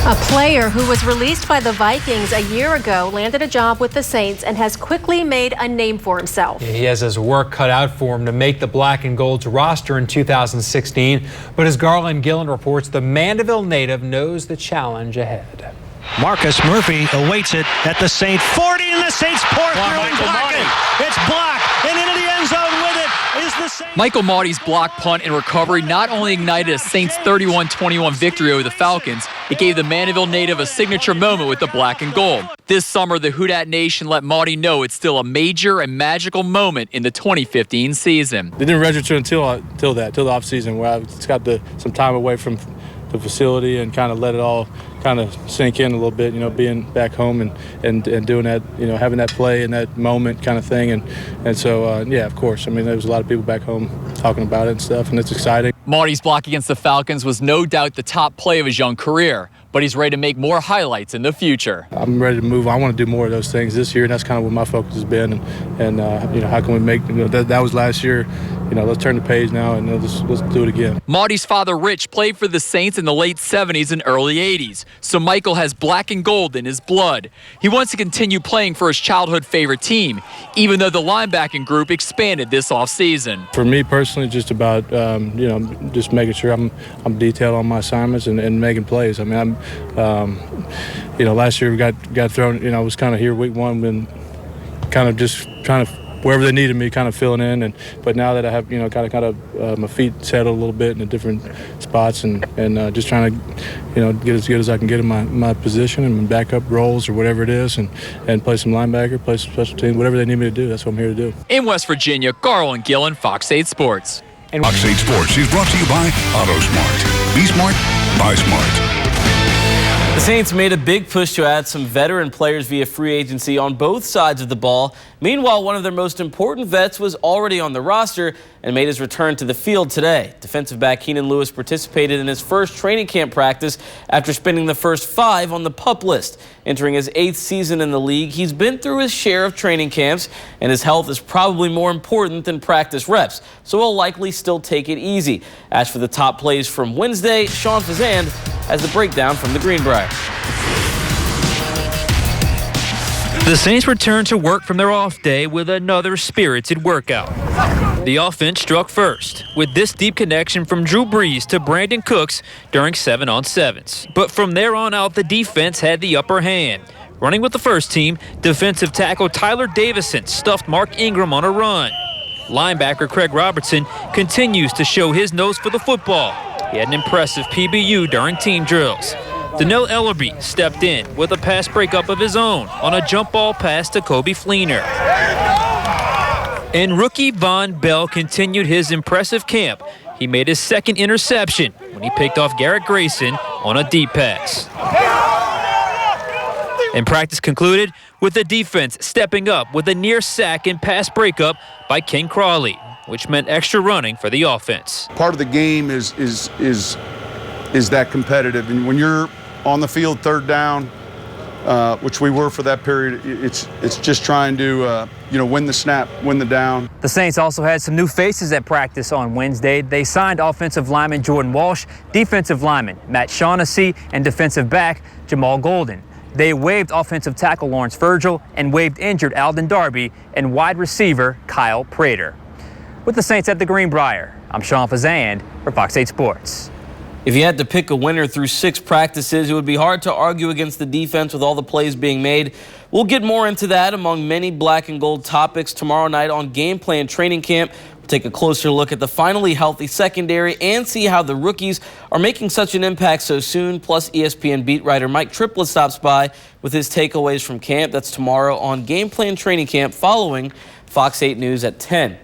A player who was released by the Vikings a year ago landed a job with the Saints and has quickly made a name for himself. He has his work cut out for him to make the Black and Gold's roster in 2016. But as Garland Gillen reports, the Mandeville native knows the challenge ahead. Marcus Murphy awaits it at the Saint 40, and the Saints pour through and block it. It's blocked, and into the end zone with it is the Saints. Michael Mauty's block punt and recovery not only ignited a Saints 31-21 victory over the Falcons, it gave the Mandeville native a signature moment with the Black and Gold. This summer, the Houdat Nation let Mauty know it's still a major and magical moment in the 2015 season. It didn't register until the offseason, where I just got some time away from the facility and kind of let it all kind of sink in a little bit, being back home and doing that, having that play and that moment kind of thing. And so, yeah, of course. I mean, there was a lot of people back home talking about it and stuff, and it's exciting. Mauty's block against the Falcons was no doubt the top play of his young career, but he's ready to make more highlights in the future. I'm ready to move. I want to do more of those things this year, and that's kind of what my focus has been. And how can we make, that was last year. Let's turn the page now and let's do it again. Mauty's father, Rich, played for the Saints in the late 70s and early 80s, so Michael has black and gold in his blood. He wants to continue playing for his childhood favorite team, even though the linebacking group expanded this offseason. For me personally, just about, just making sure I'm detailed on my assignments and making plays. I mean, last year we got thrown, I was kind of here week one and kind of just trying to, wherever they needed me, kind of filling in. But now that I have, kind of my feet settled a little bit in the different spots and just trying to, get as good as I can get in my position and backup roles or whatever it is and play some linebacker, play some special teams, whatever they need me to do. That's what I'm here to do. In West Virginia, Garland Gillen, Fox 8 Sports. Fox 8 Sports is brought to you by AutoSmart. Be smart, buy smart. The Saints made a big push to add some veteran players via free agency on both sides of the ball. Meanwhile, one of their most important vets was already on the roster and made his return to the field today. Defensive back Keenan Lewis participated in his first training camp practice after spending the first 5 on the PUP list. Entering his 8th season in the league, he's been through his share of training camps, and his health is probably more important than practice reps, so he'll likely still take it easy. As for the top plays from Wednesday, Sean Fazand has the breakdown from the Greenbrier. The Saints returned to work from their off day with another spirited workout. The offense struck first with this deep connection from Drew Brees to Brandon Cooks during 7-on-7s. But from there on out, the defense had the upper hand. Running with the first team, defensive tackle Tyler Davison stuffed Mark Ingram on a run. Linebacker Craig Robertson continues to show his nose for the football. He had an impressive PBU during team drills. Donnell Ellerby stepped in with a pass breakup of his own on a jump ball pass to Kobe Fleener. And rookie Von Bell continued his impressive camp. He made his second interception when he picked off Garrett Grayson on a deep pass. And practice concluded with the defense stepping up with a near sack and pass breakup by Ken Crawley, which meant extra running for the offense. Part of the game is that competitive, and when you're on the field third down, which we were for that period, it's just trying to win the snap, win the down. The Saints also had some new faces at practice on Wednesday. They signed offensive lineman Jordan Walsh, defensive lineman Matt Shaughnessy, and defensive back Jamal Golden. They waived offensive tackle Lawrence Virgil and waived injured Alden Darby and wide receiver Kyle Prater. With the Saints at the Greenbrier, I'm Sean Fazand for Fox 8 Sports. If you had to pick a winner through 6 practices, it would be hard to argue against the defense with all the plays being made. We'll get more into that among many black and gold topics tomorrow night on Game Plan Training Camp. We'll take a closer look at the finally healthy secondary and see how the rookies are making such an impact so soon. Plus, ESPN beat writer Mike Triplett stops by with his takeaways from camp. That's tomorrow on Game Plan Training Camp following Fox 8 News at 10.